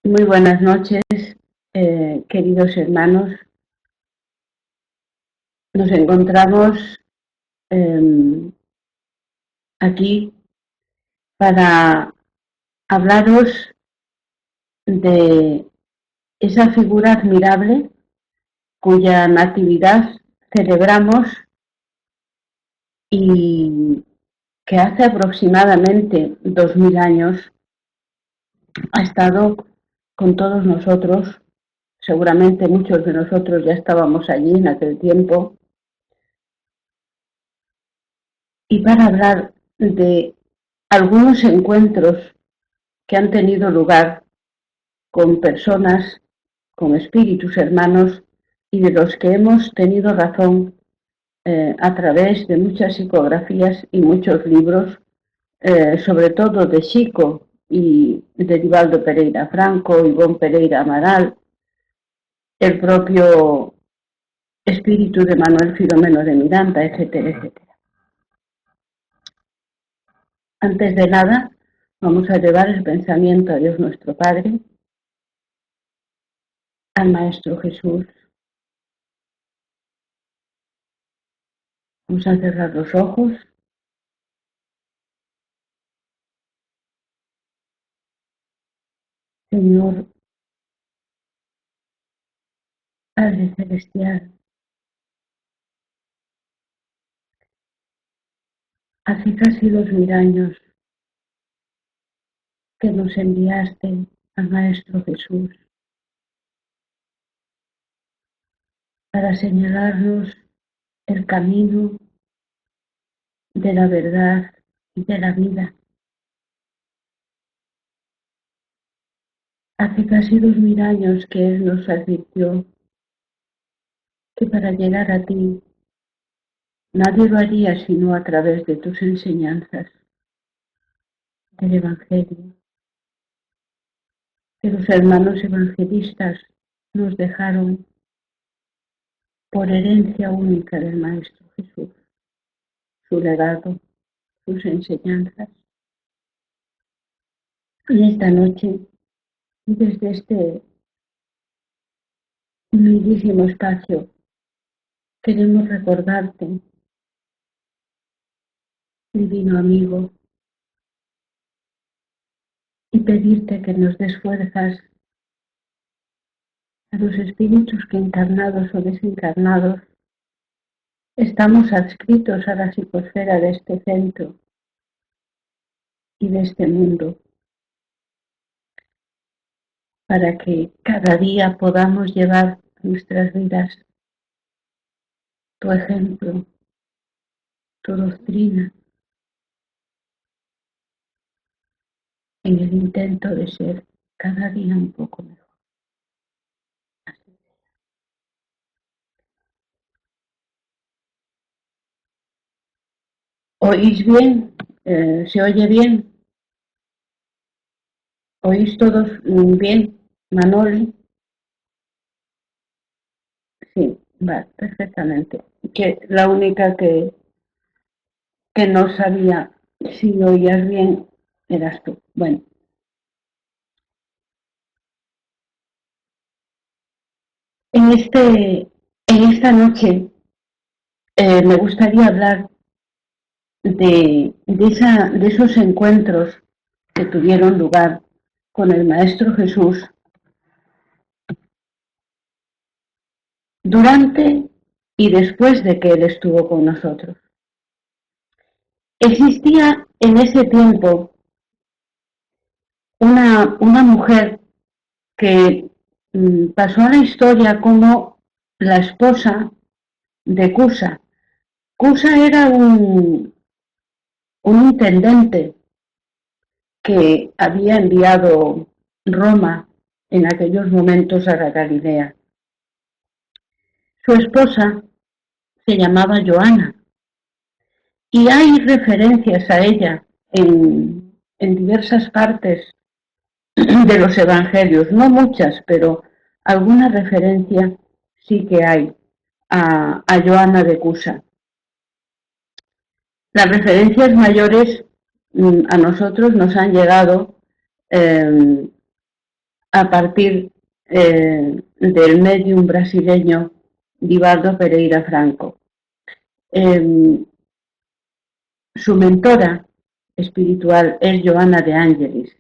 Muy buenas noches, queridos hermanos. Nos encontramos aquí para hablaros de esa figura admirable cuya natividad celebramos y que hace aproximadamente 2000 años ha estado con todos nosotros. Seguramente muchos de nosotros ya estábamos allí en aquel tiempo. Y para hablar de algunos encuentros que han tenido lugar con personas, con espíritus hermanos y de los que hemos tenido razón a través de muchas psicografías y muchos libros, sobre todo de Chico y de Divaldo Pereira Franco, Ivonne Pereira Amaral, el propio espíritu de Manuel Filomeno de Miranda, etcétera, etcétera. Antes de nada, vamos a llevar el pensamiento a Dios nuestro Padre, al Maestro Jesús. Vamos a cerrar los ojos. Señor, Padre Celestial, hace casi 2000 años que nos enviaste al Maestro Jesús para señalarnos el camino de la verdad y de la vida. Hace casi 2000 años que Él nos advirtió que para llegar a ti nadie lo haría sino a través de tus enseñanzas del Evangelio, que los hermanos evangelistas nos dejaron por herencia única del Maestro Jesús, su legado, sus enseñanzas. Y esta noche, desde este humildísimo espacio, queremos recordarte, divino amigo, y pedirte que nos des fuerzas a los espíritus que, encarnados o desencarnados, estamos adscritos a la psicosfera de este centro y de este mundo, para que cada día podamos llevar a nuestras vidas tu ejemplo, tu doctrina, en el intento de ser cada día un poco mejor. ¿Oís bien? ¿Se oye bien? ¿Oís todos bien? Manoli. Sí, va, perfectamente. Que la única que no sabía si oías bien eras tú. Bueno, en esta noche me gustaría hablar de esos encuentros que tuvieron lugar con el Maestro Jesús durante y después de que Él estuvo con nosotros. Existía en ese tiempo una mujer que pasó a la historia como la esposa de Cusa. Cusa era un intendente que había enviado Roma en aquellos momentos a la Galilea. Su esposa se llamaba Joana y hay referencias a ella en diversas partes de los evangelios, no muchas, pero alguna referencia sí que hay a Joana de Cusa. Las referencias mayores a nosotros nos han llegado a partir del medium brasileño Divaldo Pereira Franco. Su mentora espiritual es Joana de Angelis.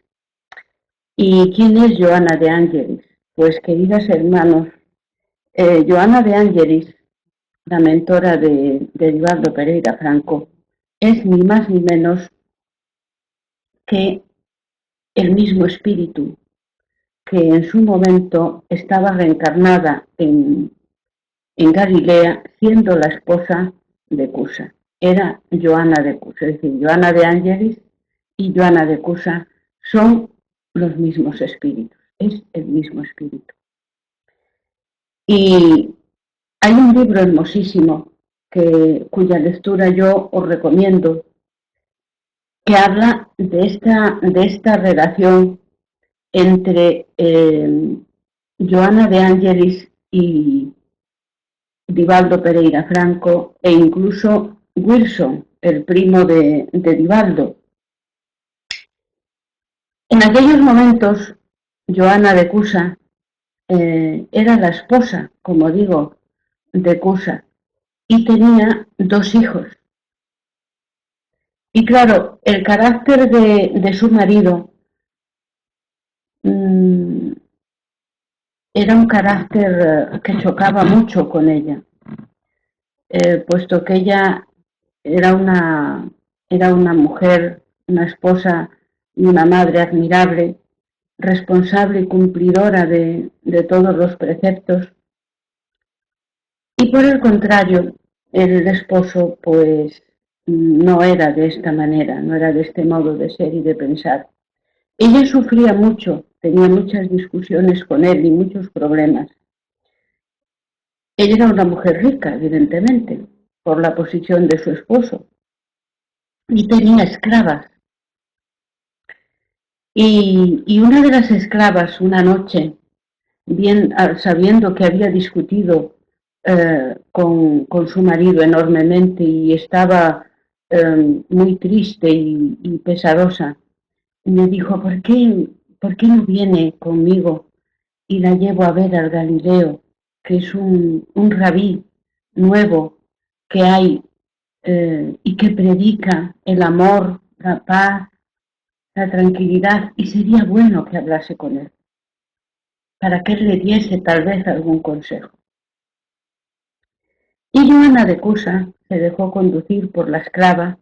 ¿Y quién es Joana de Angelis? Pues, queridas hermanos, Joana de Angelis, la mentora de Divaldo Pereira Franco, es ni más ni menos que el mismo espíritu que en su momento estaba reencarnada en Galilea, siendo la esposa de Cusa. Era Joana de Cusa, es decir, Joana de Angelis y Joana de Cusa son los mismos espíritus, es el mismo espíritu. Y hay un libro hermosísimo cuya lectura yo os recomiendo, que habla de esta relación entre Joana de Angelis y Divaldo Pereira Franco e incluso Wilson, el primo de Divaldo. En aquellos momentos, Joana de Cusa era la esposa, como digo, de Cusa y tenía 2 hijos. Y claro, el carácter de su marido era un carácter que chocaba mucho con ella, puesto que ella era una mujer, una esposa y una madre admirable, responsable y cumplidora de todos los preceptos. Y por el contrario, el esposo pues no era de esta manera, no era de este modo de ser y de pensar. Ella sufría mucho, tenía muchas discusiones con él y muchos problemas. Ella era una mujer rica, evidentemente, por la posición de su esposo, y tenía esclavas. Y una de las esclavas, una noche, bien sabiendo que había discutido con su marido enormemente y estaba muy triste y pesarosa, me dijo, ¿por qué no viene conmigo y la llevo a ver al Galileo, que es un rabí nuevo que hay y que predica el amor, la paz, la tranquilidad, y sería bueno que hablase con él, para que él le diese tal vez algún consejo? Y Joana de Cusa se dejó conducir por la esclava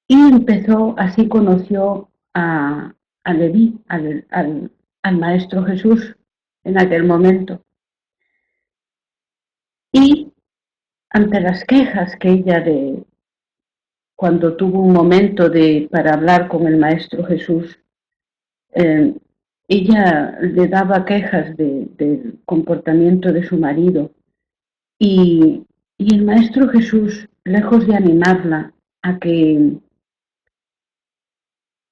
y empezó, así conoció a Leví, al Maestro Jesús en aquel momento. Y ante las quejas que ella cuando tuvo un momento para hablar con el Maestro Jesús, eh, ella le daba quejas del comportamiento de su marido y el Maestro Jesús, lejos de animarla a que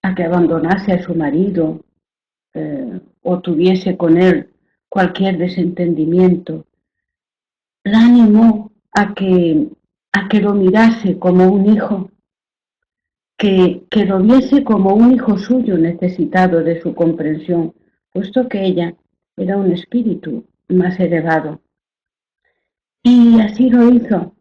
abandonase a su marido o tuviese con él cualquier desentendimiento, la animó a que lo mirase como un hijo, que lo viese como un hijo suyo necesitado de su comprensión, puesto que ella era un espíritu más elevado. Y así lo hizo,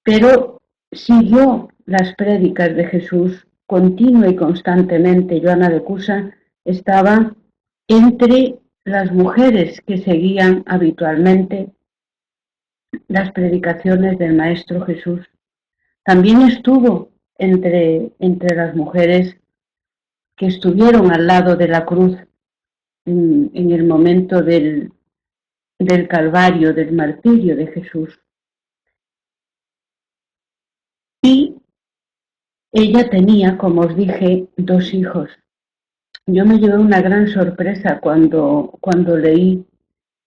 pero siguió las prédicas de Jesús continua y constantemente. Joana de Cusa estaba entre las mujeres que seguían habitualmente las predicaciones del Maestro Jesús. También estuvo entre las mujeres que estuvieron al lado de la cruz en el momento del Calvario, del martirio de Jesús. Y ella tenía, como os dije, 2 hijos. Yo me llevé una gran sorpresa cuando leí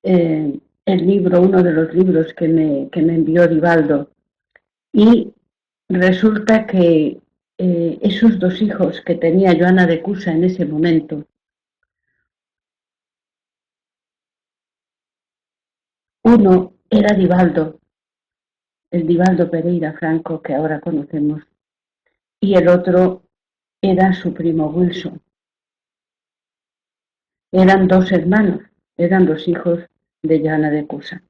el libro, uno de los libros que me envió Divaldo, y resulta que esos 2 hijos que tenía Joana de Cusa en ese momento, uno era Divaldo, el Divaldo Pereira Franco que ahora conocemos, y el otro era su primo Wilson. Eran dos hermanos, eran los hijos de Joana de Cusa.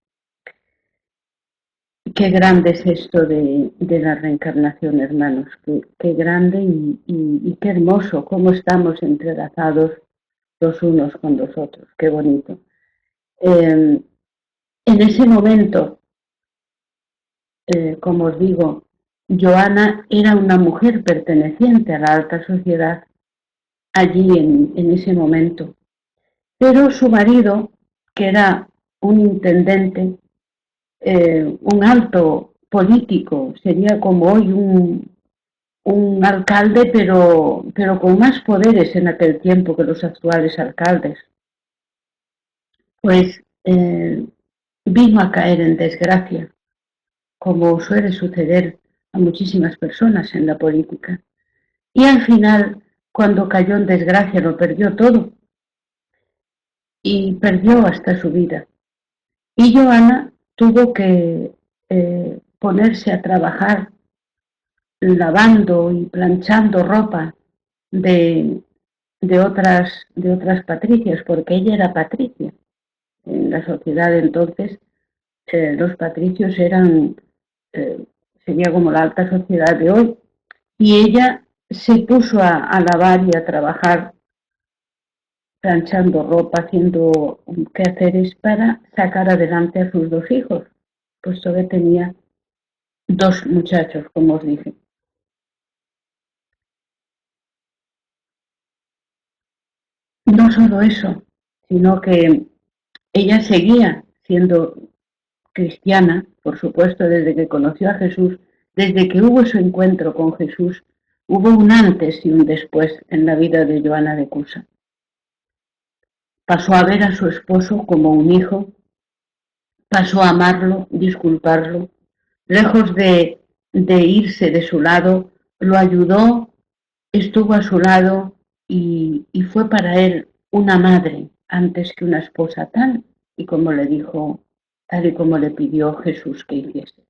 Qué grande es esto de la reencarnación, hermanos, qué grande y qué hermoso, cómo estamos entrelazados los unos con los otros, qué bonito. En ese momento, como os digo, Joana era una mujer perteneciente a la alta sociedad allí en ese momento, pero su marido, que era un intendente, un alto político, sería como hoy un alcalde, pero con más poderes en aquel tiempo que los actuales alcaldes, pues vino a caer en desgracia, como suele suceder a muchísimas personas en la política. Y al final, cuando cayó en desgracia, lo perdió todo y perdió hasta su vida. Y Joana tuvo que ponerse a trabajar lavando y planchando ropa de, de otras patricias, porque ella era patricia. En la sociedad de entonces, los patricios eran, eh, sería como la alta sociedad de hoy, y ella se puso a lavar y a trabajar planchando ropa, haciendo quehaceres para sacar adelante a sus dos hijos, puesto que tenía dos muchachos, como os dije. No solo eso, sino que ella seguía siendo cristiana, por supuesto, desde que conoció a Jesús, desde que hubo su encuentro con Jesús, hubo un antes y un después en la vida de Joana de Cusa. Pasó a ver a su esposo como un hijo, pasó a amarlo, disculparlo, lejos de irse de su lado, lo ayudó, estuvo a su lado y fue para él una madre antes que una esposa tal y como le dijo, tal y como le pidió Jesús que hiciese.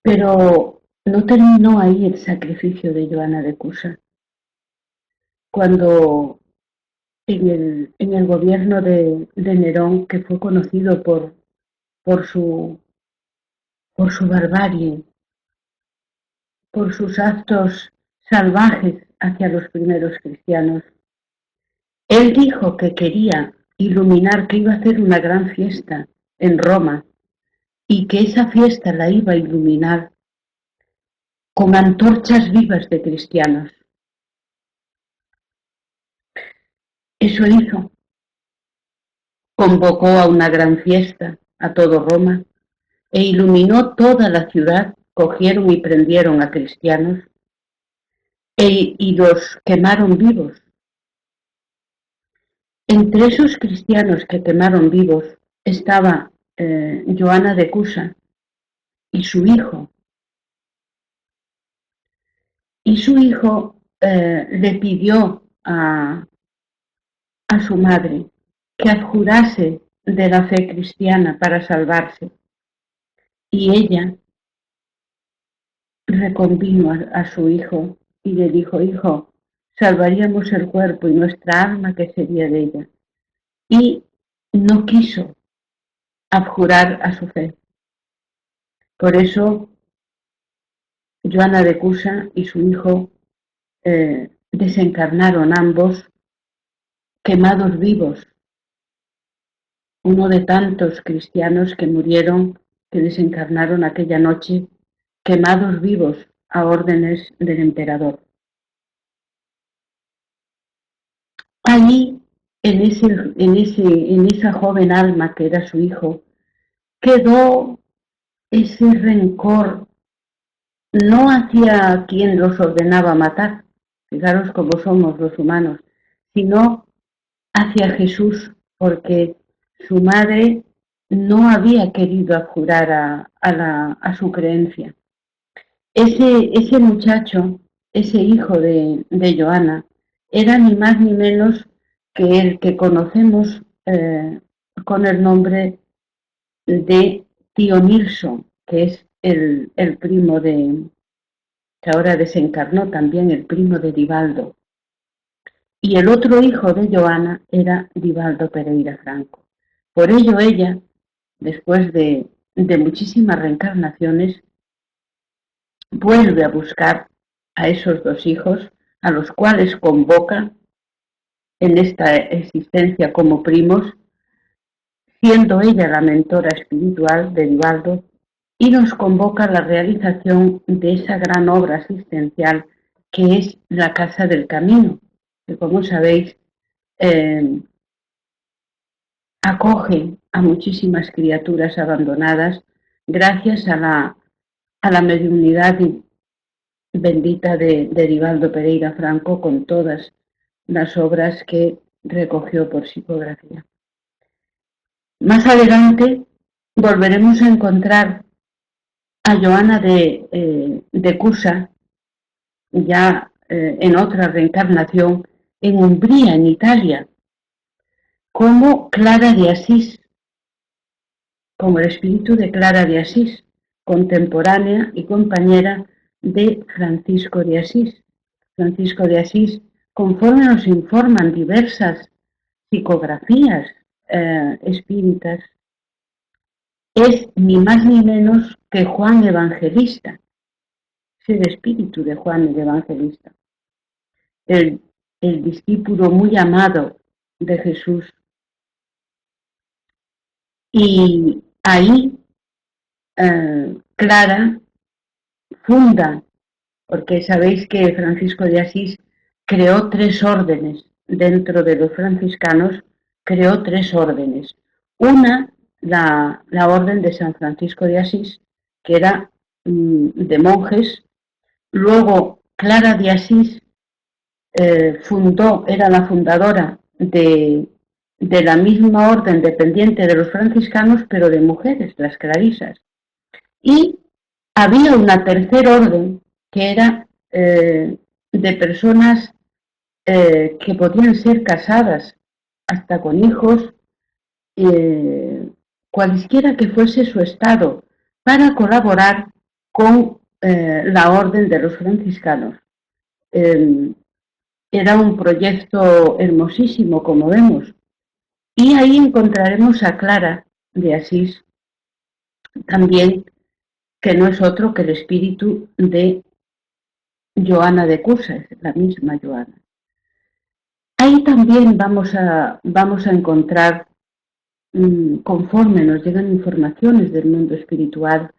Pero no terminó ahí el sacrificio de Joana de Cusa. Cuando en el gobierno de Nerón, que fue conocido por, su, por su barbarie, por sus actos salvajes hacia los primeros cristianos, él dijo que quería iluminar, que iba a hacer una gran fiesta en Roma y que esa fiesta la iba a iluminar con antorchas vivas de cristianos. Eso hizo. Convocó a una gran fiesta a todo Roma e iluminó toda la ciudad. Cogieron y prendieron a cristianos y los quemaron vivos. Entre esos cristianos que quemaron vivos estaba Joana de Cusa y su hijo. Y su hijo le pidió a su madre que abjurase de la fe cristiana para salvarse. Y ella reconvino a su hijo y le dijo, hijo, salvaríamos el cuerpo y nuestra alma, que sería de ella. Y no quiso abjurar a su fe. Por eso Joana de Cusa y su hijo desencarnaron ambos quemados vivos, uno de tantos cristianos que murieron, que desencarnaron aquella noche, quemados vivos a órdenes del emperador. Allí, en esa joven alma que era su hijo, quedó ese rencor, no hacia quien los ordenaba matar, fijaros cómo somos los humanos, sino hacia Jesús, porque su madre no había querido abjurar a su creencia. Ese muchacho, ese hijo de Joana, era ni más ni menos que el que conocemos con el nombre de Tío Nilsson, que es el primo que ahora desencarnó también el primo de Divaldo. Y el otro hijo de Joana era Divaldo Pereira Franco. Por ello ella, después de muchísimas reencarnaciones, vuelve a buscar a esos dos hijos, a los cuales convoca en esta existencia como primos, siendo ella la mentora espiritual de Divaldo, y nos convoca a la realización de esa gran obra asistencial que es la Casa del Camino, que como sabéis acoge a muchísimas criaturas abandonadas gracias a la mediunidad bendita de Divaldo Pereira Franco con todas las obras que recogió por psicografía. Más adelante volveremos a encontrar a Joana de Cusa, ya en otra reencarnación, en Umbría, en Italia, como Clara de Asís, como el espíritu de Clara de Asís, contemporánea y compañera de Francisco de Asís. Francisco de Asís, conforme nos informan diversas psicografías espíritas, es ni más ni menos que Juan Evangelista, es el espíritu de Juan el Evangelista, el, el discípulo muy amado de Jesús. Y ahí Clara funda, porque sabéis que Francisco de Asís creó 3 órdenes dentro de los franciscanos, creó 3 órdenes. Una, la orden de San Francisco de Asís, que era de monjes. Luego Clara de Asís era la fundadora de la misma orden dependiente de los franciscanos, pero de mujeres, las clarisas. Y había una tercera orden que era de personas que podían ser casadas hasta con hijos, cualesquiera que fuese su estado, para colaborar con la orden de los franciscanos. Era un proyecto hermosísimo, como vemos, y ahí encontraremos a Clara de Asís, también, que no es otro que el espíritu de Joana de Cusa, es la misma Joana. Ahí también vamos a encontrar, conforme nos llegan informaciones del mundo espiritual,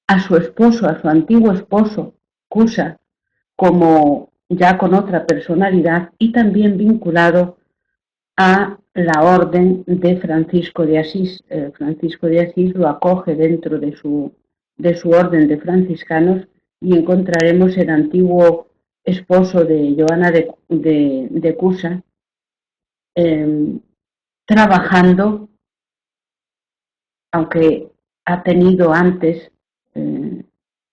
a su esposo, a su antiguo esposo, Cusa, como ya con otra personalidad y también vinculado a la orden de Francisco de Asís. Francisco de Asís lo acoge dentro de su orden de franciscanos y encontraremos el antiguo esposo de Joana de Cusa trabajando, aunque ha tenido antes,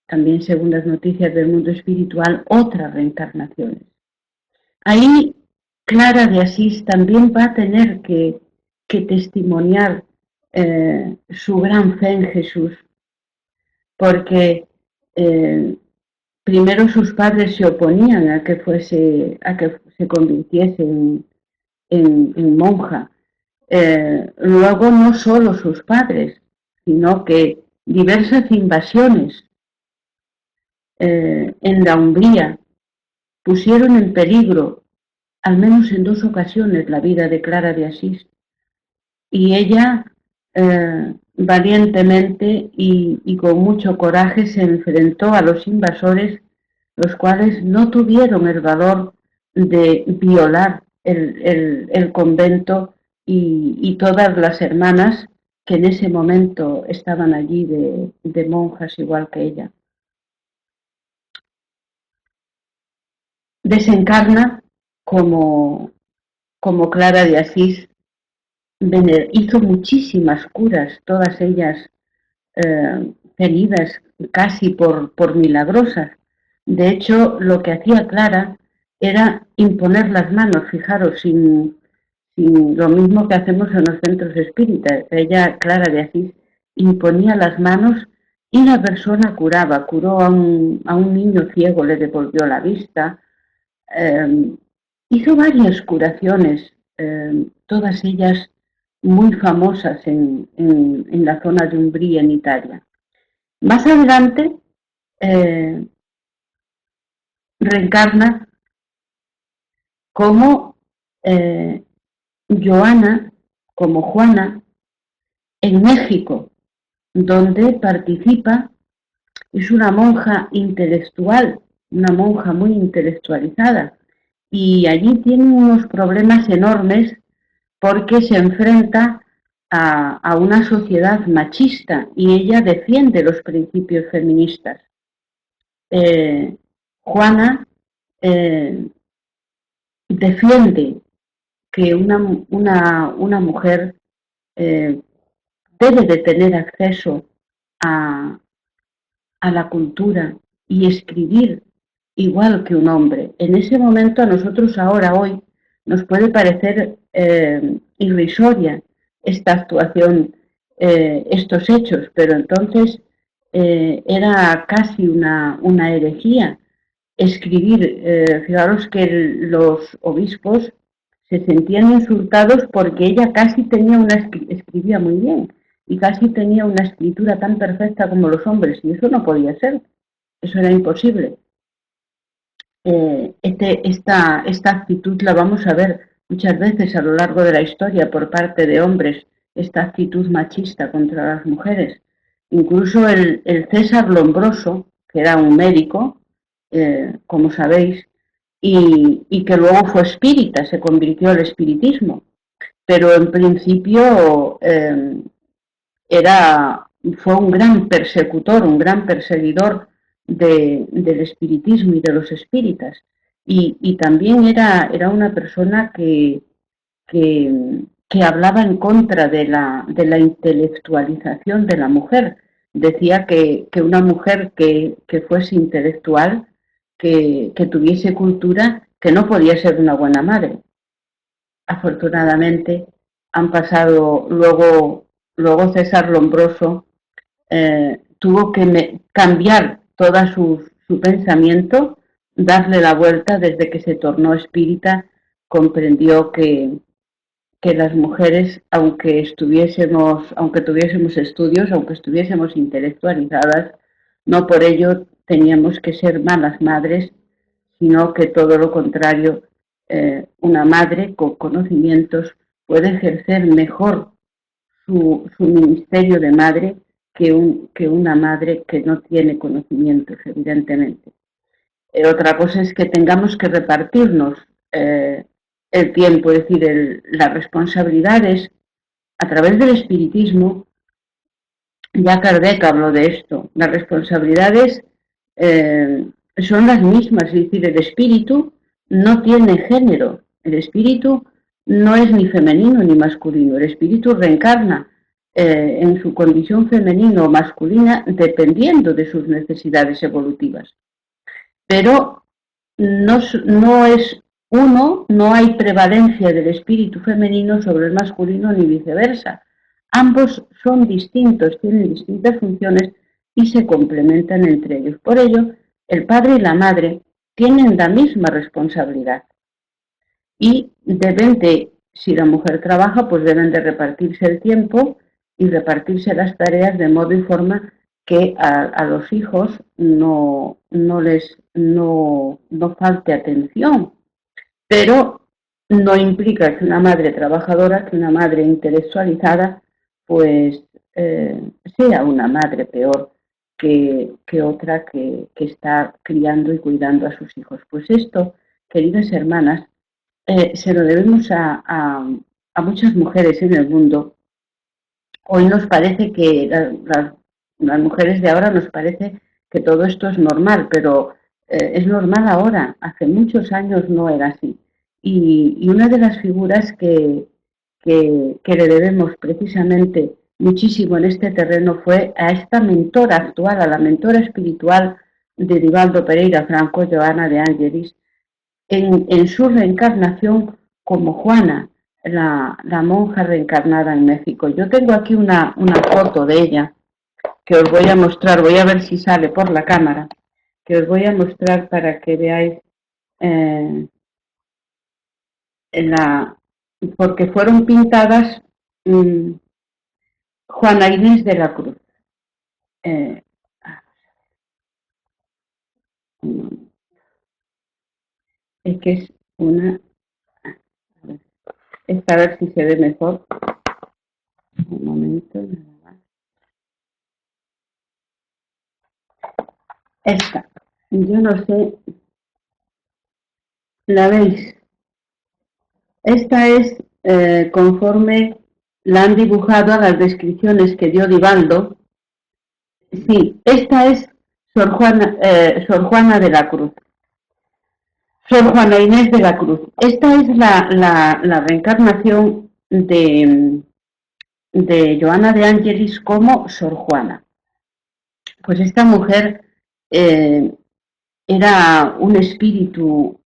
también según las noticias del mundo espiritual, otras reencarnaciones. Ahí Clara de Asís también va a tener que testimoniar su gran fe en Jesús, porque primero sus padres se oponían a que se convirtiese en monja. Luego no solo sus padres, sino que diversas invasiones en la Umbría pusieron en peligro, al menos en 2 ocasiones, la vida de Clara de Asís. Y ella valientemente y con mucho coraje se enfrentó a los invasores, los cuales no tuvieron el valor de violar el convento y todas las hermanas que en ese momento estaban allí de monjas igual que ella. Desencarna como Clara de Asís, hizo muchísimas curas, todas ellas tenidas casi por milagrosas. De hecho, lo que hacía Clara era imponer las manos, fijaros, sin lo mismo que hacemos en los centros espíritas. Ella, Clara de Asís, imponía las manos y la persona curaba, curó a un niño ciego, le devolvió la vista, eh, hizo varias curaciones, todas ellas muy famosas en la zona de Umbría, en Italia. Más adelante eh, reencarna como eh, Joana, como Juana, en México, donde participa, es una monja intelectual, una monja muy intelectualizada, y allí tiene unos problemas enormes porque se enfrenta a una sociedad machista y ella defiende los principios feministas. Eh, Juana eh, defiende que una mujer eh, debe de tener acceso a, a la cultura y escribir igual que un hombre. En ese momento a nosotros ahora, hoy, nos puede parecer irrisoria esta actuación, estos hechos, pero entonces era casi una herejía escribir. Fijaros que los obispos se sentían insultados porque ella casi tenía escribía muy bien y casi tenía una escritura tan perfecta como los hombres, y eso no podía ser, eso era imposible. Esta actitud la vamos a ver muchas veces a lo largo de la historia por parte de hombres, esta actitud machista contra las mujeres. Incluso el César Lombroso, que era un médico, como sabéis, y que luego fue espírita, se convirtió al espiritismo, pero en principio era, fue un gran persecutor, un gran perseguidor del espiritismo y de los espíritas. Y también era una persona que hablaba en contra de la intelectualización de la mujer. Decía que una mujer que fuese intelectual, que tuviese cultura, que no podía ser una buena madre. Afortunadamente han pasado luego César Lombroso tuvo que cambiar todo su pensamiento, darle la vuelta desde que se tornó espírita, comprendió que las mujeres, aunque tuviésemos estudios, aunque estuviésemos intelectualizadas, no por ello teníamos que ser malas madres, sino que todo lo contrario, una madre con conocimientos puede ejercer mejor su ministerio de madre que una madre que no tiene conocimientos, evidentemente. Otra cosa es que tengamos que repartirnos el tiempo, es decir, las responsabilidades a través del espiritismo. Ya Kardec habló de esto. Las responsabilidades son las mismas, es decir, el espíritu no tiene género. El espíritu no es ni femenino ni masculino. El espíritu reencarna en su condición femenina o masculina dependiendo de sus necesidades evolutivas. Pero no es uno, no hay prevalencia del espíritu femenino sobre el masculino ni viceversa. Ambos son distintos, tienen distintas funciones y se complementan entre ellos. Por ello, el padre y la madre tienen la misma responsabilidad y deben de, si la mujer trabaja, pues deben de repartirse el tiempo y repartirse las tareas de modo y forma que a los hijos no falte atención, pero no implica que una madre trabajadora, que una madre intelectualizada, pues sea una madre peor que otra que está criando y cuidando a sus hijos. Pues esto, queridas hermanas, se lo debemos a muchas mujeres en el mundo. Hoy nos parece que las mujeres de ahora nos parece que todo esto es normal, pero es normal ahora. Hace muchos años no era así. Y una de las figuras que le debemos precisamente muchísimo en este terreno fue a esta mentora actual, a la mentora espiritual de Divaldo Pereira Franco, Joana de Angelis, en su reencarnación como Juana, la monja reencarnada en México. Yo tengo aquí una foto de ella que os voy a mostrar, voy a ver si sale por la cámara, que os voy a mostrar para que veáis eh, porque fueron pintadas mmm, Juana Inés de la Cruz. Eh, es que es una... Esta a ver si se ve mejor. Un momento. Esta. Yo no sé. ¿La veis? Esta es conforme la han dibujado a las descripciones que dio Divaldo. Sí, esta es Sor Juana de la Cruz. Sor Juana Inés de la Cruz. Esta es la reencarnación de Joana de Ángelis como Sor Juana. Pues esta mujer eh, era un espíritu,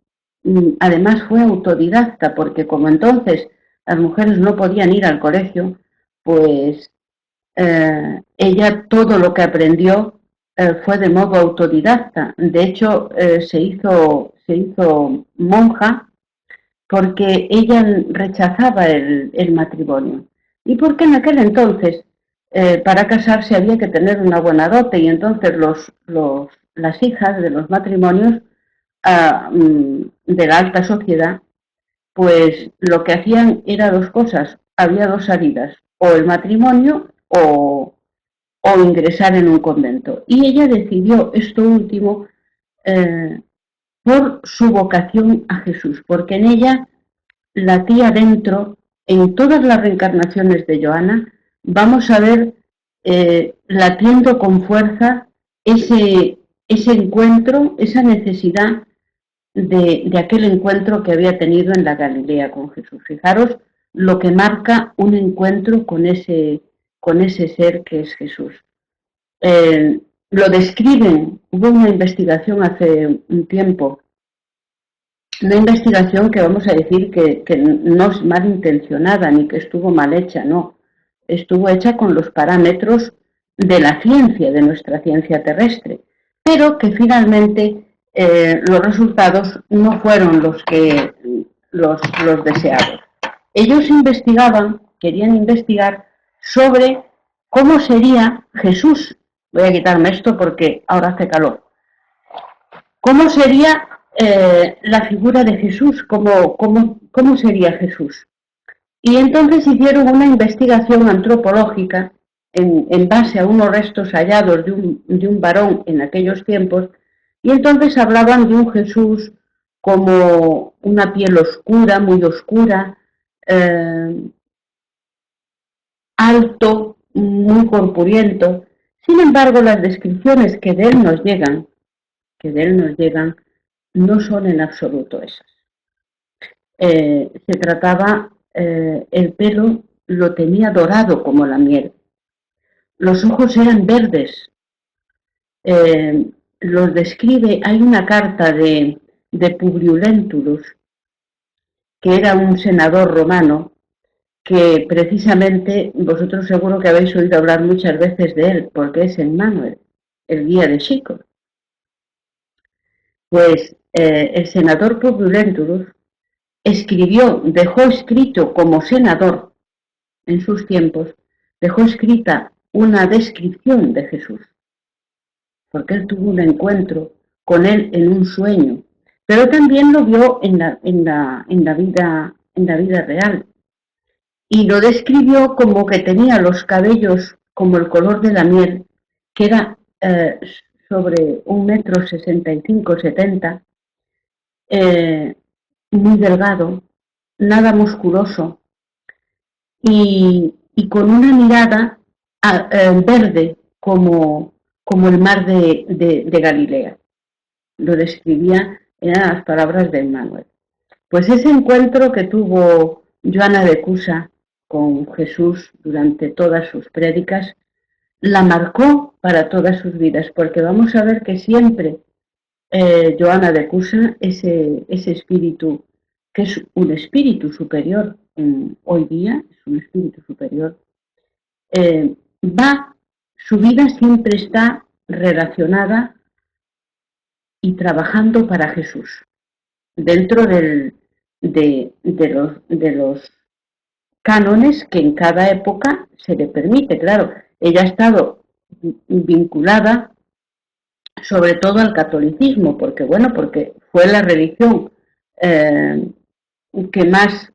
además fue autodidacta, porque como entonces las mujeres no podían ir al colegio, pues ella todo lo que aprendió fue de modo autodidacta. De hecho, se hizo monja porque ella rechazaba el matrimonio. Y porque en aquel entonces, para casarse había que tener una buena dote, y entonces las hijas de los matrimonios de la alta sociedad, pues lo que hacían era dos cosas, había dos salidas, o el matrimonio o ingresar en un convento. Y ella decidió esto último eh, por su vocación a Jesús, porque en ella latía dentro, en todas las reencarnaciones de Joana, vamos a ver latiendo con fuerza ese encuentro, esa necesidad de aquel encuentro que había tenido en la Galilea con Jesús. Fijaros lo que marca un encuentro con ese ser que es Jesús. Lo describen, hubo una investigación hace un tiempo, una investigación que vamos a decir que no es malintencionada ni que estuvo mal hecha, no, estuvo hecha con los parámetros de la ciencia, de nuestra ciencia terrestre, pero que finalmente los resultados no fueron los deseados. Ellos investigaban, querían investigar sobre cómo sería Jesús. Voy a quitarme esto porque ahora hace calor. ¿Cómo sería la figura de Jesús? ¿Cómo sería Jesús? Y entonces hicieron una investigación antropológica en base a unos restos hallados de un varón en aquellos tiempos, y entonces hablaban de un Jesús como una piel oscura, muy oscura, eh, alto, muy corpulento. Sin embargo, las descripciones que de él nos llegan, no son en absoluto esas. Se trataba, el pelo lo tenía dorado como la miel, los ojos eran verdes, los describe, hay una carta de Publio Lentulus, que era un senador romano, que precisamente vosotros seguro que habéis oído hablar muchas veces de él, porque es Emmanuel, el guía de Chico. Pues el senador Publio Lentulus dejó escrito como senador en sus tiempos, dejó escrita una descripción de Jesús, porque él tuvo un encuentro con él en un sueño, pero también lo vio en la vida real, y lo describió como que tenía los cabellos como el color de la miel, que era sobre 1,65 m, 70, muy delgado, nada musculoso, y con una mirada verde como el mar de Galilea. Lo describía, eran las palabras de Emmanuel. Pues ese encuentro que tuvo Joana de Cusa con Jesús durante todas sus prédicas, la marcó para todas sus vidas, porque vamos a ver que siempre Joana de Cusa, ese espíritu, que es un espíritu superior hoy día, es un espíritu superior, va su vida siempre está relacionada y trabajando para Jesús, dentro de los cánones que en cada época se le permite. Claro, ella ha estado vinculada sobre todo al catolicismo, porque bueno, porque fue la religión eh, que más,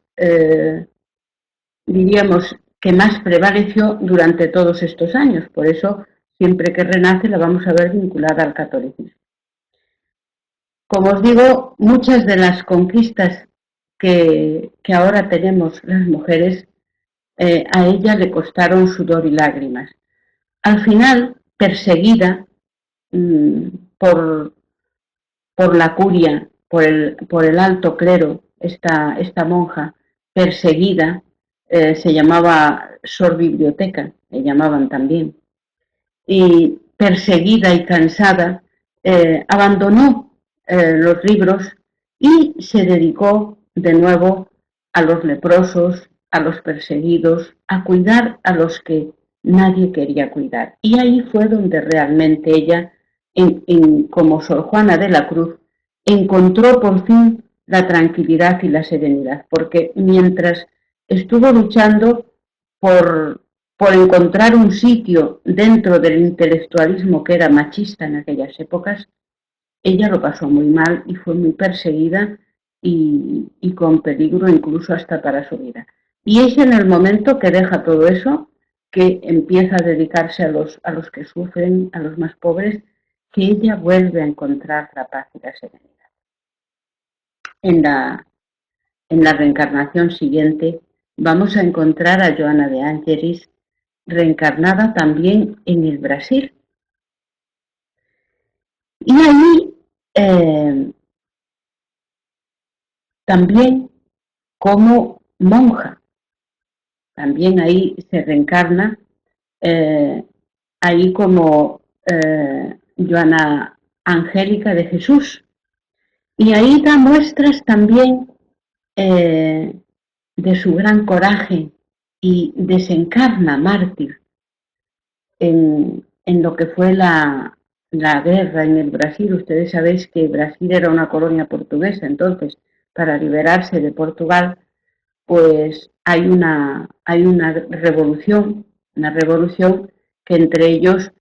diríamos, que más prevaleció durante todos estos años. Por eso, siempre que renace la vamos a ver vinculada al catolicismo. Como os digo, muchas de las conquistas que ahora tenemos las mujeres, a ella le costaron sudor y lágrimas. Al final, perseguida mmm, por, por la curia, por el alto clero, esta monja perseguida, se llamaba Sor Biblioteca, le llamaban también, y perseguida y cansada, abandonó los libros y se dedicó de nuevo a los leprosos, a los perseguidos, a cuidar a los que nadie quería cuidar. Y ahí fue donde realmente ella, como Sor Juana de la Cruz, encontró por fin la tranquilidad y la serenidad, porque mientras estuvo luchando por, por encontrar un sitio dentro del intelectualismo que era machista en aquellas épocas, ella lo pasó muy mal y fue muy perseguida y con peligro incluso hasta para su vida. Y es en el momento que deja todo eso, que empieza a dedicarse a los que sufren, a los más pobres, que ella vuelve a encontrar la paz y la serenidad. En la reencarnación siguiente vamos a encontrar a Joana de Ángelis reencarnada también en el Brasil. Y ahí también como monja, también ahí se reencarna, ahí como Joana Angélica de Jesús. Y ahí da muestras también de su gran coraje y desencarna mártir en lo que fue la guerra en el Brasil. Ustedes sabéis que Brasil era una colonia portuguesa, entonces para liberarse de Portugal, pues hay una revolución que entre ellos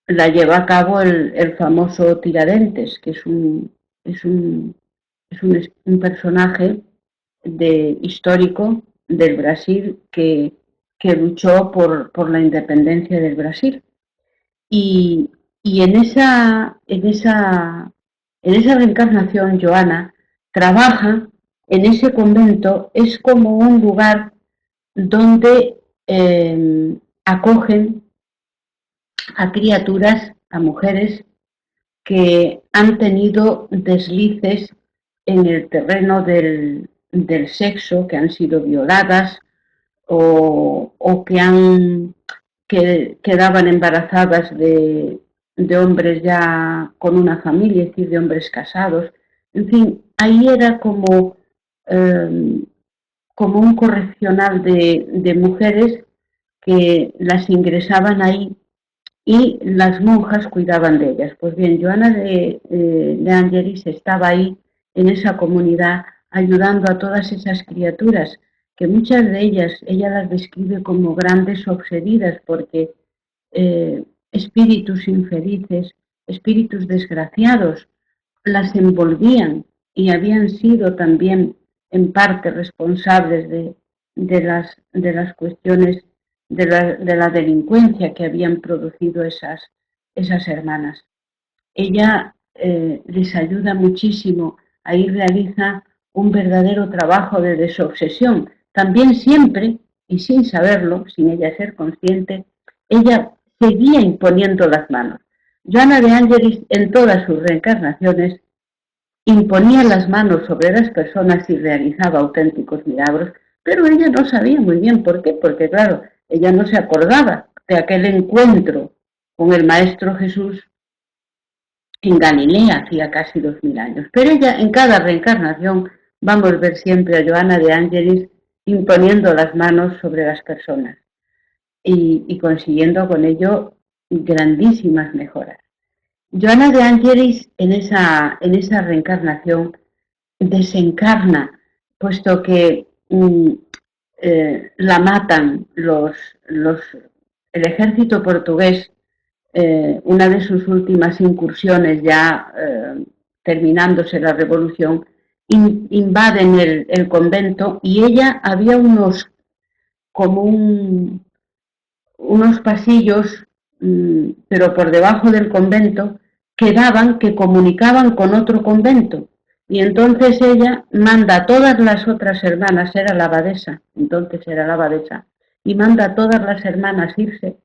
la lleva a cabo el famoso Tiradentes, que es un personaje histórico del Brasil que luchó por la independencia del Brasil. Y en esa reencarnación, Joana trabaja en ese convento, es como un lugar donde acogen a criaturas, a mujeres que han tenido deslices en el terreno del sexo, que han sido violadas o que quedaban embarazadas de hombres ya con una familia, es decir, de hombres casados. En fin, ahí era como un correccional de mujeres que las ingresaban ahí y las monjas cuidaban de ellas. Pues bien, Joana de Ángelis estaba ahí en esa comunidad ayudando a todas esas criaturas, que muchas de ellas ella las describe como grandes obsedidas porque espíritus infelices, espíritus desgraciados, las envolvían y habían sido también en parte responsables de las cuestiones de la delincuencia que habían producido esas hermanas. Ella les ayuda muchísimo, ahí realiza un verdadero trabajo de desobsesión. También siempre, y sin saberlo, sin ella ser consciente, ella seguía imponiendo las manos. Joana de Ángelis, en todas sus reencarnaciones, imponía las manos sobre las personas y realizaba auténticos milagros, pero ella no sabía muy bien por qué, porque claro, ella no se acordaba de aquel encuentro con el Maestro Jesús en Galilea hacía casi 2000 años. Pero ella, en cada reencarnación, vamos a ver siempre a Joana de Ángelis imponiendo las manos sobre las personas. y consiguiendo con ello grandísimas mejoras. Joana de Angelis en esa reencarnación desencarna, puesto que la matan el ejército portugués, una de sus últimas incursiones ya terminándose la revolución, invaden el convento y ella había como unos pasillos, pero por debajo del convento, que comunicaban con otro convento. Y entonces ella manda a todas las otras hermanas, era la abadesa, entonces era la abadesa, y manda a todas las hermanas irse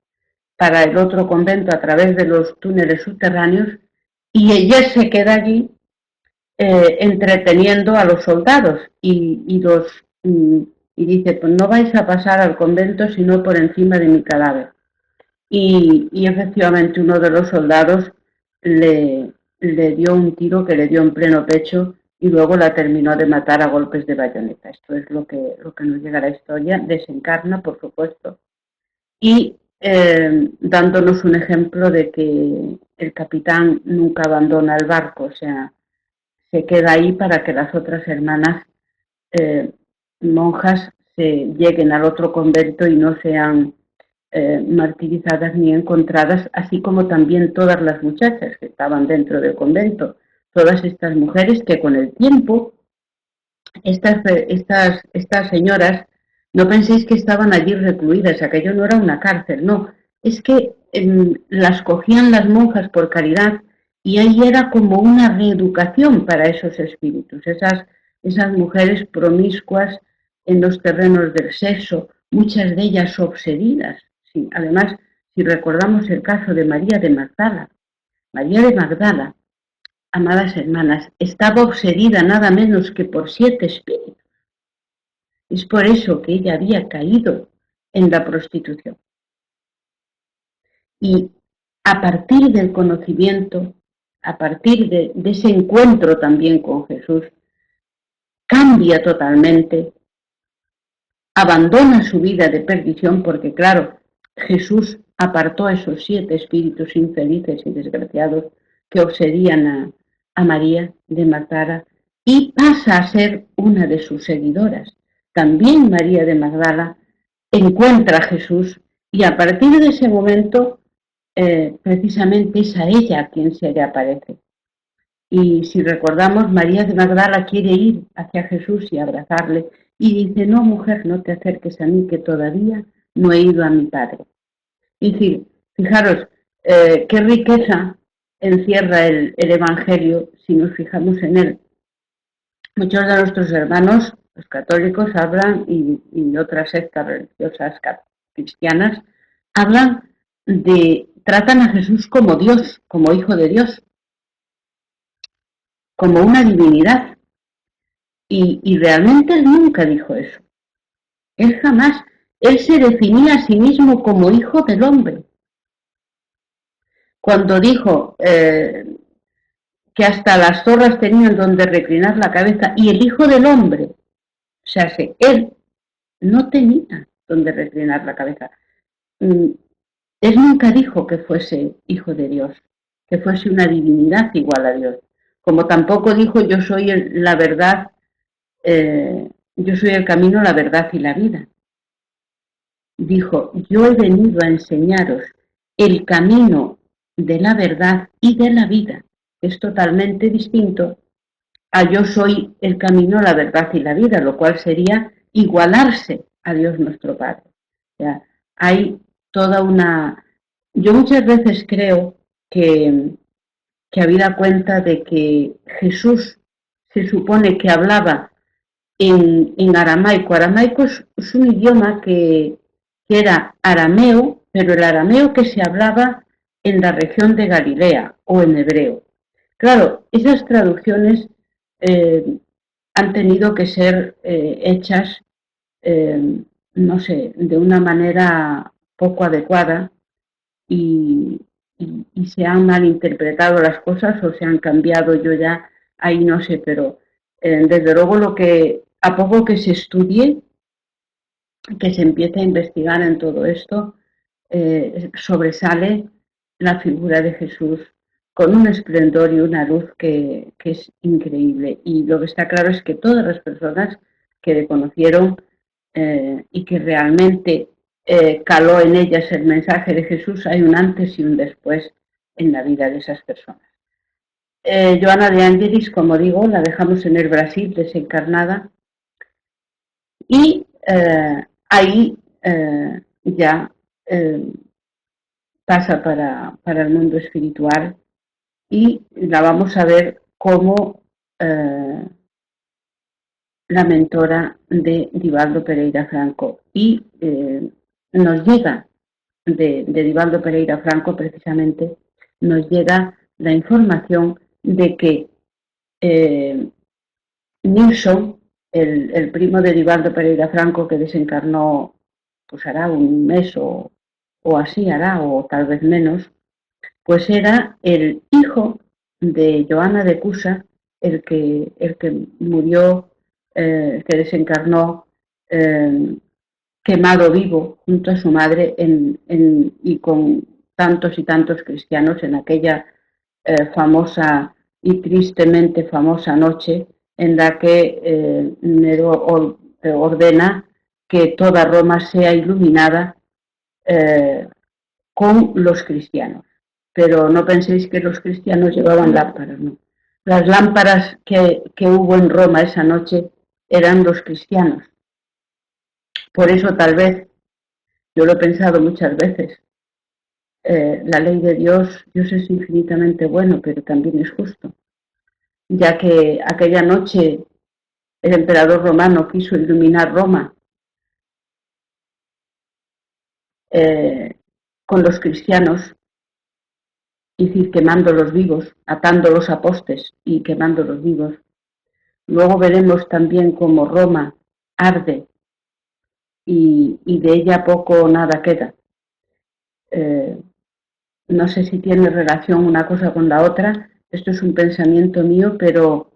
para el otro convento a través de los túneles subterráneos, y ella se queda allí entreteniendo a los soldados y dice, pues no vais a pasar al convento sino por encima de mi cadáver. Y efectivamente uno de los soldados le dio un tiro que le dio en pleno pecho y luego la terminó de matar a golpes de bayoneta. Esto es lo que nos llega a la historia. Desencarna, por supuesto, y dándonos un ejemplo de que el capitán nunca abandona el barco, o sea, se queda ahí para que las otras hermanas monjas lleguen al otro convento y no sean martirizadas ni encontradas, así como también todas las muchachas que estaban dentro del convento, todas estas mujeres que con el tiempo, estas señoras, no penséis que estaban allí recluidas, aquello no era una cárcel, no, es que las cogían las monjas por caridad y ahí era como una reeducación para esos espíritus, esas mujeres promiscuas en los terrenos del sexo, muchas de ellas obsedidas. Sí, además, si recordamos el caso de María de Magdala, amadas hermanas, estaba obsedida nada menos que por 7 espíritus. Es por eso que ella había caído en la prostitución. Y a partir del conocimiento, a partir de ese encuentro también con Jesús, cambia totalmente, abandona su vida de perdición porque, claro, Jesús apartó a esos 7 espíritus infelices y desgraciados que obsedían a María de Magdala y pasa a ser una de sus seguidoras. También María de Magdala encuentra a Jesús y a partir de ese momento precisamente es a ella a quien se le aparece. Y si recordamos, María de Magdala quiere ir hacia Jesús y abrazarle y dice, no mujer, no te acerques a mí que todavía no he ido a mi Padre. Es decir, fijaros, qué riqueza encierra el Evangelio si nos fijamos en él. Muchos de nuestros hermanos, los católicos, hablan, y otras sectas religiosas cristianas, tratan a Jesús como Dios, como Hijo de Dios, como una divinidad. Y realmente él nunca dijo eso. Él jamás, él se definía a sí mismo como Hijo del Hombre. Cuando dijo que hasta las zorras tenían donde reclinar la cabeza y el Hijo del Hombre, o sea, él no tenía donde reclinar la cabeza. Él nunca dijo que fuese Hijo de Dios, que fuese una divinidad igual a Dios, como tampoco dijo yo soy la verdad, yo soy el camino, la verdad y la vida. Dijo, yo he venido a enseñaros el camino de la verdad y de la vida. Es totalmente distinto a yo soy el camino, la verdad y la vida, lo cual sería igualarse a Dios nuestro Padre. O sea, hay toda una... Yo muchas veces creo que habida cuenta de que Jesús se supone que hablaba en aramaico. Aramaico es un idioma que era arameo, pero el arameo que se hablaba en la región de Galilea o en hebreo. Claro, esas traducciones han tenido que ser hechas, no sé, de una manera poco adecuada y se han malinterpretado las cosas o se han cambiado, yo ya ahí no sé, pero desde luego a poco que se estudie, que se empiece a investigar en todo esto, sobresale la figura de Jesús con un esplendor y una luz que es increíble. Y lo que está claro es que todas las personas que le conocieron y que realmente caló en ellas el mensaje de Jesús, hay un antes y un después en la vida de esas personas. Joana de Ángelis, como digo, la dejamos en el Brasil desencarnada y ahí ya pasa para el mundo espiritual y la vamos a ver como la mentora de Divaldo Pereira Franco. Y nos llega de Divaldo Pereira Franco, precisamente, nos llega la información de que Nilsson, el primo de Divaldo Pereira Franco, que desencarnó, pues hará un mes o así hará, o tal vez menos, pues era el hijo de Joana de Cusa, el que murió, que desencarnó quemado vivo junto a su madre y con tantos y tantos cristianos en aquella famosa y tristemente famosa noche en la que Nero ordena que toda Roma sea iluminada con los cristianos. Pero no penséis que los cristianos llevaban lámparas, no. Las lámparas que hubo en Roma esa noche eran los cristianos. Por eso tal vez, yo lo he pensado muchas veces, la ley de Dios es infinitamente bueno, pero también es justo, ya que aquella noche el emperador romano quiso iluminar Roma con los cristianos, es decir, quemándolos vivos, atándolos a postes y quemándolos vivos. Luego veremos también cómo Roma arde y de ella poco o nada queda. No sé si tiene relación una cosa con la otra, esto es un pensamiento mío, pero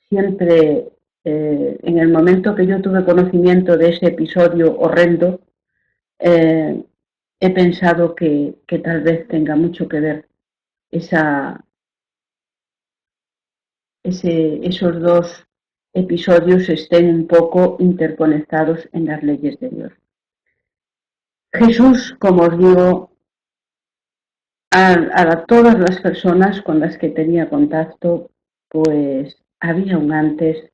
siempre en el momento que yo tuve conocimiento de ese episodio horrendo, he pensado que tal vez tenga mucho que ver esos dos episodios estén un poco interconectados en las leyes de Dios. Jesús, como os digo, a todas las personas con las que tenía contacto, pues había un antes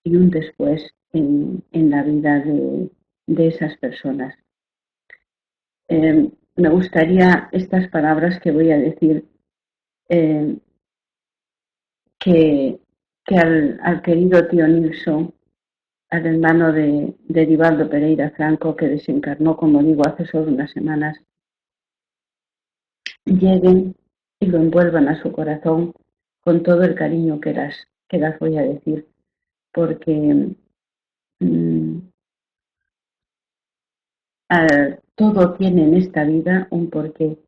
y un después en la vida de esas personas. Me gustaría estas palabras que voy a decir, que al querido tío Nilsson, al hermano de Divaldo Pereira Franco, que desencarnó, como digo, hace solo unas semanas, lleguen y lo envuelvan a su corazón con todo el cariño que las voy a decir, porque todo tiene en esta vida un porqué.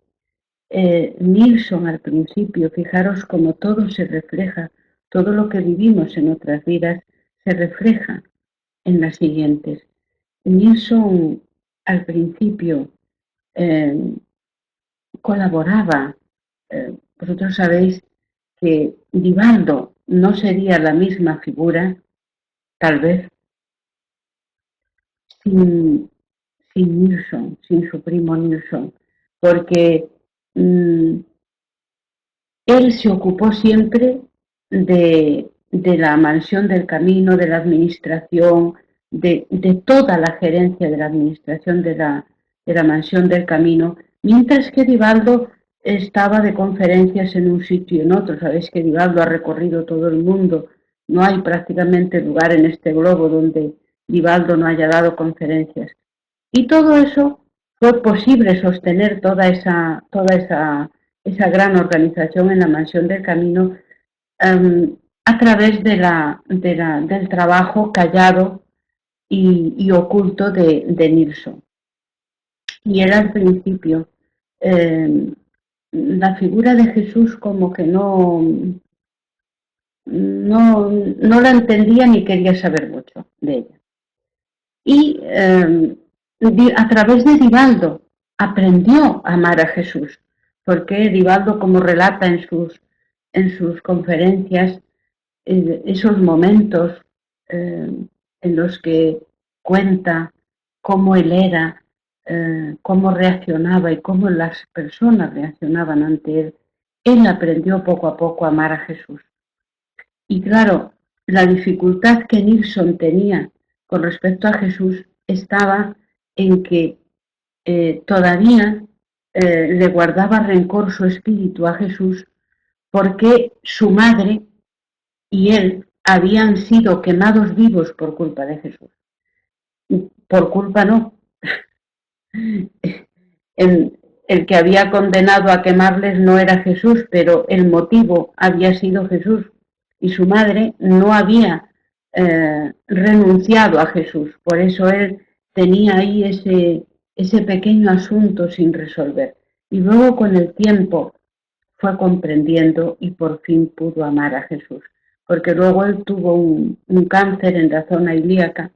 Nilsson al principio, fijaros cómo todo se refleja, todo lo que vivimos en otras vidas se refleja en las siguientes. Nilsson al principio colaboraba. Vosotros sabéis que Divaldo no sería la misma figura, tal vez, sin Nilsson, sin su primo Nilsson, porque él se ocupó siempre de la mansión del camino, de la administración, de toda la gerencia de la administración de la mansión del camino, mientras que Divaldo estaba de conferencias en un sitio y en otro. Sabéis que Divaldo ha recorrido todo el mundo, no hay prácticamente lugar en este globo donde Divaldo no haya dado conferencias. Y todo eso fue posible sostener esa gran organización en la Mansión del Camino a través del trabajo callado y oculto de Nilsson. Y era al principio la figura de Jesús como que no la entendía ni quería saber mucho de ella. Y a través de Divaldo, aprendió a amar a Jesús, porque Divaldo, como relata en sus conferencias, esos momentos en los que cuenta cómo él era, cómo reaccionaba y cómo las personas reaccionaban ante él, él aprendió poco a poco a amar a Jesús. Y claro, la dificultad que Nilsson tenía con respecto a Jesús estaba en que todavía le guardaba rencor su espíritu a Jesús porque su madre y él habían sido quemados vivos por culpa de Jesús. Por culpa no. El que había condenado a quemarles no era Jesús, pero el motivo había sido Jesús. Y su madre no había renunciado a Jesús. Por eso él tenía ahí ese pequeño asunto sin resolver. Y luego con el tiempo fue comprendiendo y por fin pudo amar a Jesús. Porque luego él tuvo un cáncer en la zona ilíaca,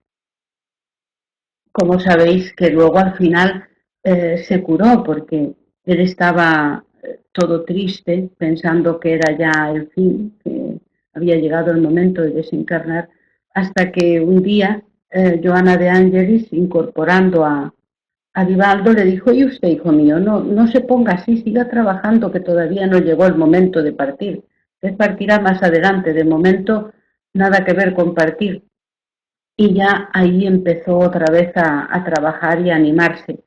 como sabéis, que luego al final se curó porque él estaba todo triste, pensando que era ya el fin, que había llegado el momento de desencarnar, hasta que un día Joana de Ángelis, incorporando a Divaldo, le dijo: y usted, hijo mío, no se ponga así, siga trabajando, que todavía no llegó el momento de partir. Usted partirá más adelante, de momento nada que ver con partir. Y ya ahí empezó otra vez a trabajar y a animarse.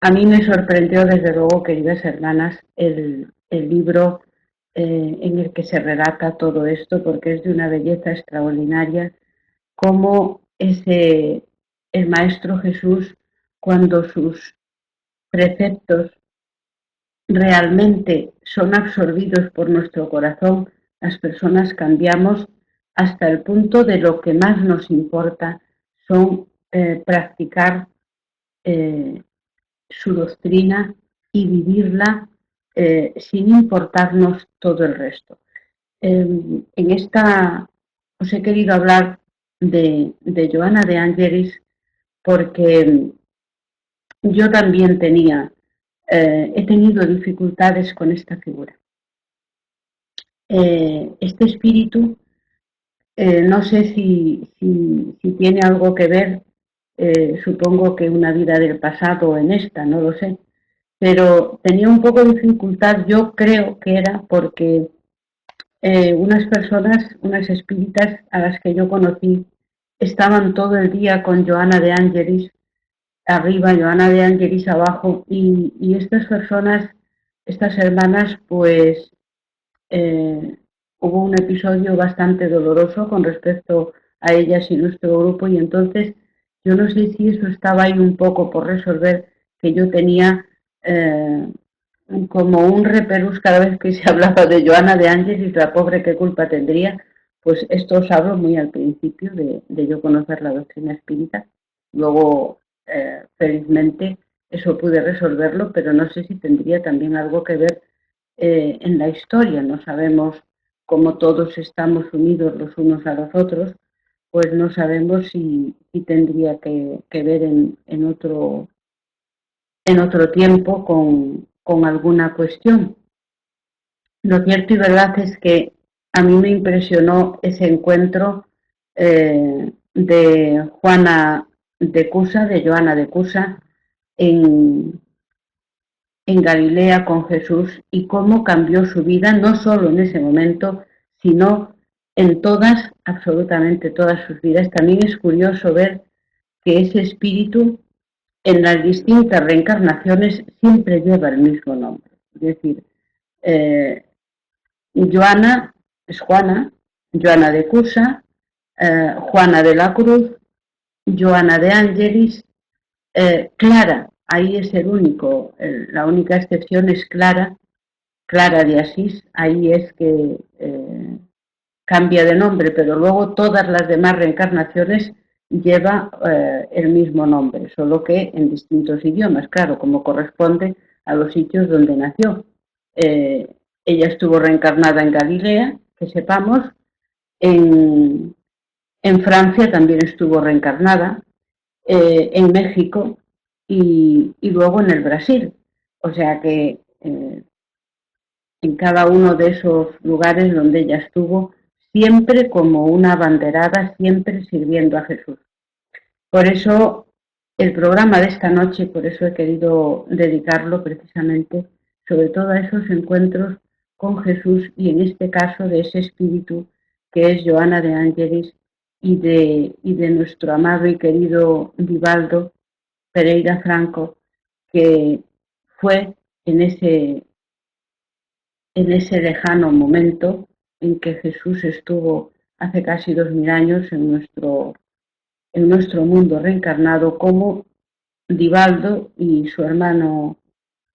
A mí me sorprendió, desde luego, queridas hermanas, el libro en el que se relata todo esto, porque es de una belleza extraordinaria, cómo el Maestro Jesús, cuando sus preceptos realmente son absorbidos por nuestro corazón, las personas cambiamos hasta el punto de lo que más nos importa son practicar eh, su doctrina y vivirla sin importarnos todo el resto. En esta os he querido hablar de Joana de Ángelis porque yo también he tenido dificultades con esta figura. Este espíritu, no sé si tiene algo que ver, supongo que una vida del pasado en esta, no lo sé, pero tenía un poco de dificultad, yo creo que era porque unas personas, unas espíritas a las que yo conocí, estaban todo el día con Joana de Ángelis arriba, Joana de Ángelis abajo, y estas personas, estas hermanas, pues eh, hubo un episodio bastante doloroso con respecto a ellas y nuestro grupo, y entonces yo no sé si eso estaba ahí un poco por resolver, que yo tenía como un repelús cada vez que se hablaba de Joana de Ángeles, la pobre qué culpa tendría. Pues esto os hablo muy al principio de yo conocer la doctrina espírita. Luego, felizmente, eso pude resolverlo, pero no sé si tendría también algo que ver en la historia. No sabemos cómo todos estamos unidos los unos a los otros, pues no sabemos si tendría que ver en otro tiempo con alguna cuestión. Lo cierto y verdad es que a mí me impresionó ese encuentro de Juana de Cusa, de Joana de Cusa, en, en Galilea con Jesús, y cómo cambió su vida, no solo en ese momento, sino en todas, absolutamente todas sus vidas. También es curioso ver que ese espíritu en las distintas reencarnaciones siempre lleva el mismo nombre. Es decir, eh, Joana es Juana, Joana de Cusa, Juana de la Cruz, Joana de Ángelis, Clara, ahí es la única excepción es Clara, Clara de Asís, ahí es que cambia de nombre, pero luego todas las demás reencarnaciones lleva el mismo nombre, solo que en distintos idiomas, claro, como corresponde a los sitios donde nació. Ella estuvo reencarnada en Galilea, que sepamos, en, en Francia también estuvo reencarnada, en México, y luego en el Brasil. O sea que en cada uno de esos lugares donde ella estuvo, siempre como una abanderada, siempre sirviendo a Jesús. Por eso el programa de esta noche, por eso he querido dedicarlo precisamente, sobre todo a esos encuentros con Jesús y en este caso de ese espíritu que es Joana de Ángelis y de nuestro amado y querido Vivaldo Pereira Franco, que fue en ese lejano momento en que Jesús estuvo hace casi 2000 años en nuestro mundo reencarnado, como Divaldo y su hermano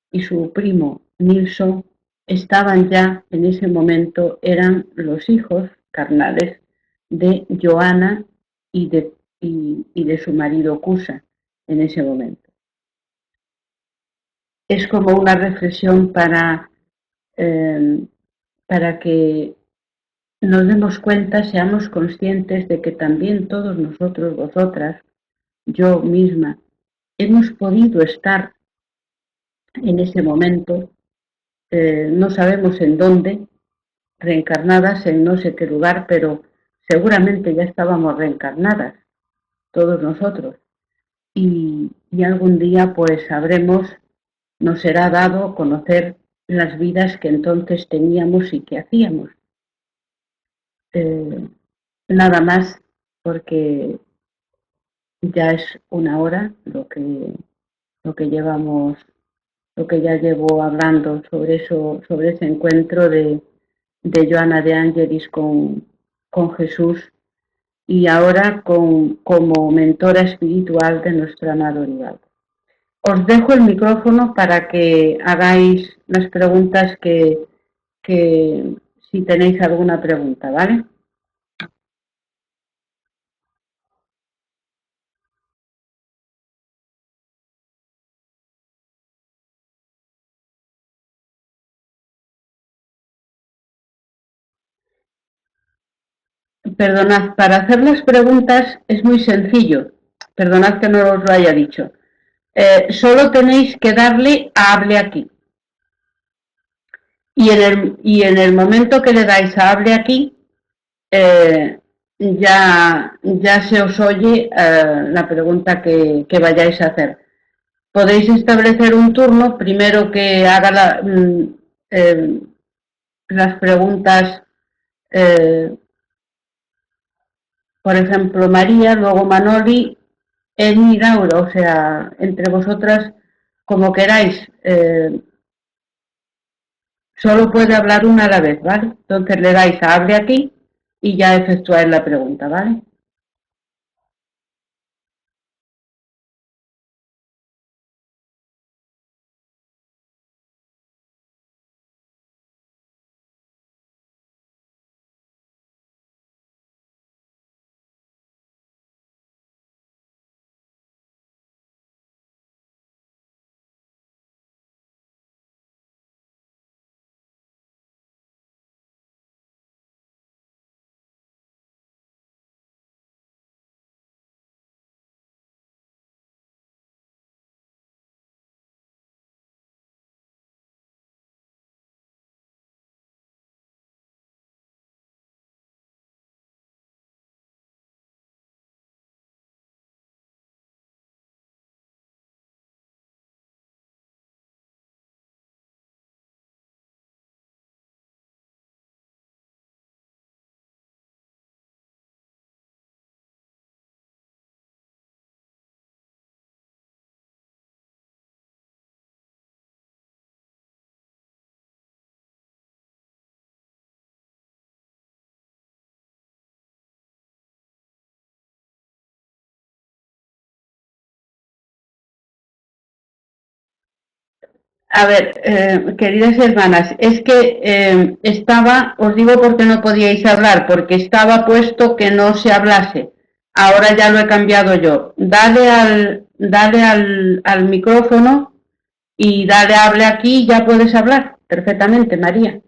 y su primo Nilsson estaban ya en ese momento, eran los hijos carnales de Joana y de su marido Cusa en ese momento. Es como una reflexión eh, para que nos demos cuenta, seamos conscientes de que también todos nosotros, vosotras, yo misma, hemos podido estar en ese momento, no sabemos en dónde, reencarnadas en no sé qué lugar, pero seguramente ya estábamos reencarnadas, todos nosotros. Y algún día pues sabremos, nos será dado conocer las vidas que entonces teníamos y que hacíamos. Eh, Nada más, porque ya es una hora lo que llevamos, lo que ya llevo hablando sobre eso, sobre ese encuentro de Joana de Ángelis con Jesús y ahora como mentora espiritual de nuestro amado Rivaldo. Os dejo el micrófono para que hagáis las preguntas que si tenéis alguna pregunta, ¿vale? Perdonad, para hacer las preguntas es muy sencillo. Perdonad que no os lo haya dicho. Solo tenéis que darle a hable aquí. Y en el momento que le dais a hable aquí, eh, ya se os oye la pregunta que vayáis a hacer. Podéis establecer un turno, primero que haga eh, las preguntas, eh, por ejemplo, María, luego Manoli, Edmi y Laura, o sea, entre vosotras, como queráis. Solo puede hablar una a la vez, ¿vale? Entonces le dais a hable aquí y ya efectuáis la pregunta, ¿vale? A ver, queridas hermanas, es que estaba, os digo por qué no podíais hablar, porque estaba puesto que no se hablase. Ahora ya lo he cambiado yo. Dale al micrófono y dale hable aquí y ya puedes hablar perfectamente, María.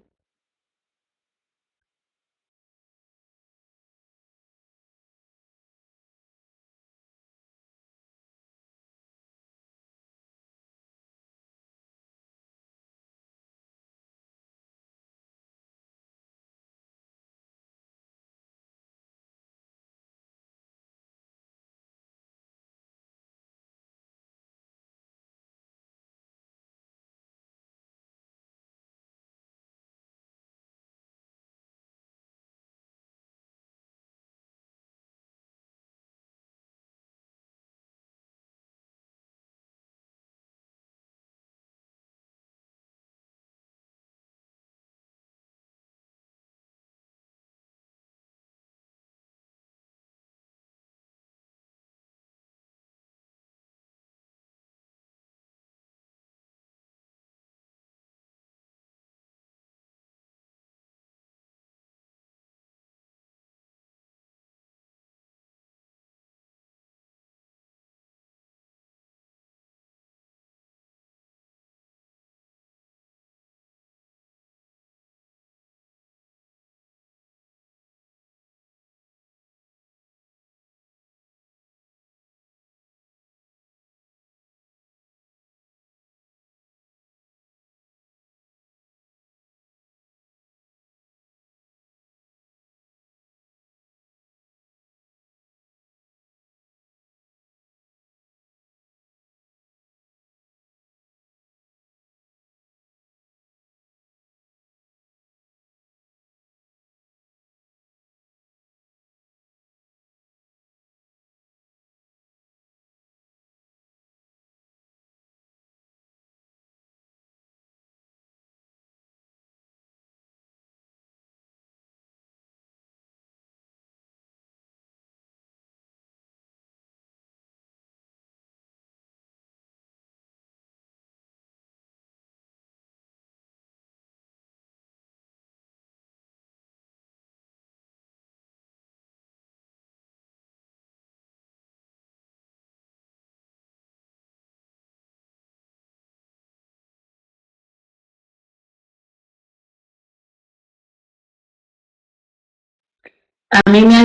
A mí me ha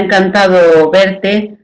encantado verte